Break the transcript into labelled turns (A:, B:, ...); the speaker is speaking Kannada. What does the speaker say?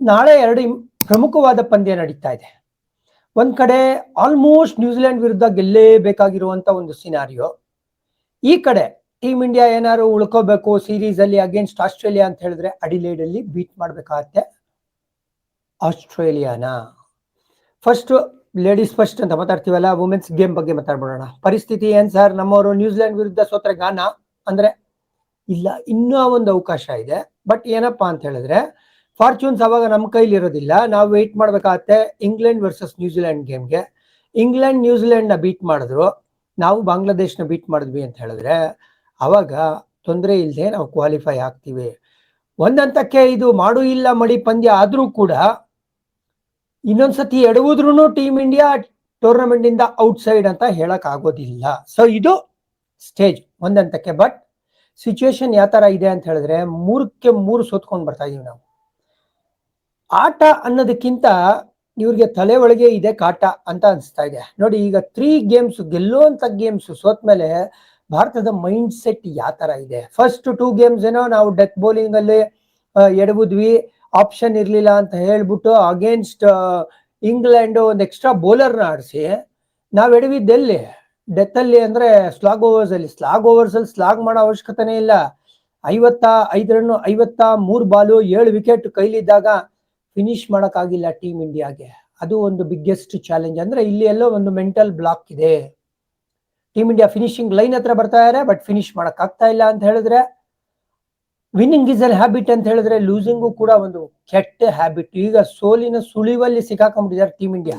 A: ನಾಳೆ ಎರಡು ಪ್ರಮುಖವಾದ ಪಂದ್ಯ ನಡೀತಾ ಇದೆ. ಒಂದ್ ಕಡೆ ಆಲ್ಮೋಸ್ಟ್ ನ್ಯೂಜಿಲೆಂಡ್ ವಿರುದ್ಧ ಗೆಲ್ಲೇಬೇಕಾಗಿರುವಂತ ಒಂದು ಸಿನಾರಿಯೋ. ಈ ಕಡೆ ಟೀಮ್ ಇಂಡಿಯಾ ಏನಾದ್ರು ಉಳ್ಕೋಬೇಕು ಸೀರೀಸ್ ಅಲ್ಲಿ ಅಗೇನ್ಸ್ಟ್ ಆಸ್ಟ್ರೇಲಿಯಾ ಅಂತ ಹೇಳಿದ್ರೆ ಅಡಿಲೇಡ್ ಅಲ್ಲಿ ಬೀಟ್ ಮಾಡ್ಬೇಕಾಗತ್ತೆ ಆಸ್ಟ್ರೇಲಿಯಾನ. ಫಸ್ಟ್ ಲೇಡೀಸ್ ಫಸ್ಟ್ ಅಂತ ಮಾತಾಡ್ತೀವಲ್ಲ, ವುಮೆನ್ಸ್ ಗೇಮ್ ಬಗ್ಗೆ ಮಾತಾಡ್ಬಿಡೋಣ. ಪರಿಸ್ಥಿತಿ ಏನ್ ಸರ್, ನಮ್ಮವರು ನ್ಯೂಜಿಲೆಂಡ್ ವಿರುದ್ಧ ಸೋತ್ರೆ ಗಾನ ಅಂದ್ರೆ ಇಲ್ಲ, ಇನ್ನೂ ಒಂದು ಅವಕಾಶ ಇದೆ. ಬಟ್ ಏನಪ್ಪಾ ಅಂತ ಹೇಳಿದ್ರೆ ಫಾರ್ಚೂನ್ಸ್ ಅವಾಗ ನಮ್ಮ ಕೈಲಿ ಇರೋದಿಲ್ಲ. ನಾವು ವೆಯ್ಟ್ ಮಾಡ್ಬೇಕಾಗತ್ತೆ ಇಂಗ್ಲೆಂಡ್ ವರ್ಸಸ್ ನ್ಯೂಜಿಲೆಂಡ್ ಗೇಮ್ಗೆ. ಇಂಗ್ಲೆಂಡ್ ನ್ಯೂಜಿಲೆಂಡ್ ನ ಬೀಟ್ ಮಾಡಿದ್ರು, ನಾವು ಬಾಂಗ್ಲಾದೇಶ್ನ ಬೀಟ್ ಮಾಡಿದ್ವಿ ಅಂತ ಹೇಳಿದ್ರೆ ಅವಾಗ ತೊಂದರೆ ಇಲ್ಲದೆ ನಾವು ಕ್ವಾಲಿಫೈ ಆಗ್ತೀವಿ. ಒಂದಂತಕ್ಕೆ ಇದು ಮಾಡು ಇಲ್ಲ ಮಡಿ ಪಂದ್ಯ ಆದ್ರೂ ಕೂಡ ಇನ್ನೊಂದ್ಸತಿ ಎಡವುದ್ರೂ ಟೀಮ್ ಇಂಡಿಯಾ ಟೂರ್ನಮೆಂಟ್ ಇಂದ ಔಟ್ಸೈಡ್ ಅಂತ ಹೇಳಕ್ ಆಗೋದಿಲ್ಲ. ಸೊ ಇದು ಸ್ಟೇಜ್ ಒಂದಂತಕ್ಕೆ. ಬಟ್ ಸಿಚುವೇಶನ್ ಯಾವ ತರ ಇದೆ ಅಂತ ಹೇಳಿದ್ರೆ 3ಕ್ಕೆ 3 ಸೋತ್ಕೊಂಡು ಬರ್ತಾ ಇದೀವಿ ನಾವು. ಆಟ ಅನ್ನೋದಕ್ಕಿಂತ ಇವ್ರಿಗೆ ತಲೆ ಒಳಗೆ ಇದೆ ಕಾಟ ಅಂತ ಅನ್ಸ್ತಾ ಇದೆ. ನೋಡಿ, ಈಗ 3 ಗೇಮ್ಸ್ ಗೆಲ್ಲುವಂತ ಗೇಮ್ಸ್ ಸೋತ್ಮೇಲೆ ಭಾರತದ ಮೈಂಡ್ ಸೆಟ್ ಯಾವ ತರ ಇದೆ. ಫಸ್ಟ್ 2 ಗೇಮ್ಸ್ ಏನೋ ನಾವು ಡೆತ್ ಬೌಲಿಂಗ್ ಅಲ್ಲಿ ಎಡವುದ್ವಿ, ಆಪ್ಷನ್ ಇರ್ಲಿಲ್ಲ ಅಂತ ಹೇಳ್ಬಿಟ್ಟು ಅಗೇನ್ಸ್ಟ್ ಇಂಗ್ಲೆಂಡ್ ಒಂದು ಎಕ್ಸ್ಟ್ರಾ ಬೌಲರ್ನ ಆಡಿಸಿ ನಾವ್ ಎಡವಿದ್ದೆಲ್ಲಿ ಡೆತ್ ಅಲ್ಲಿ ಅಂದ್ರೆ ಸ್ಲಾಗ್ ಓವರ್ಸ್ ಅಲ್ಲಿ. ಸ್ಲಾಗ್ ಓವರ್ಸ್ ಅಲ್ಲಿ ಸ್ಲಾಗ್ ಮಾಡೋ ಅವಶ್ಯಕತೆನೇ ಇಲ್ಲ. 55 ರನ್ 53 ಬಾಲು 7 ವಿಕೆಟ್ ಕೈಲಿದ್ದಾಗ ಫಿನಿಶ್ ಮಾಡಕ್ಕಾಗಿಲ್ಲ ಟೀಮ್ ಇಂಡಿಯಾಗೆ. ಅದು ಒಂದು ಬಿಗ್ಗೆಸ್ಟ್ ಚಾಲೆಂಜ್. ಅಂದ್ರೆ ಇಲ್ಲಿ ಎಲ್ಲೋ ಒಂದು ಮೆಂಟಲ್ ಬ್ಲಾಕ್ ಇದೆ. ಟೀಮ್ ಇಂಡಿಯಾ ಫಿನಿಶಿಂಗ್ ಲೈನ್ ಹತ್ರ ಬರ್ತಾ ಇದಾರೆ, ಬಟ್ ಫಿನಿಶ್ ಮಾಡಕ್ ಆಗ್ತಾ ಇಲ್ಲ ಅಂತ ಹೇಳಿದ್ರೆ. ವಿನ್ನಿಂಗ್ ಇಸ್ ಅನ್ ಹ್ಯಾಬಿಟ್ ಅಂತ ಹೇಳಿದ್ರೆ ಲೂಸಿಂಗು ಕೂಡ ಒಂದು ಕೆಟ್ಟ ಹ್ಯಾಬಿಟ್. ಈಗ ಸೋಲಿನ ಸುಳಿವಲ್ಲಿ ಸಿಕ್ಕಾಕೊಂಡ್ಬಿಟ್ಟಿದ್ದಾರೆ ಟೀಮ್ ಇಂಡಿಯಾ.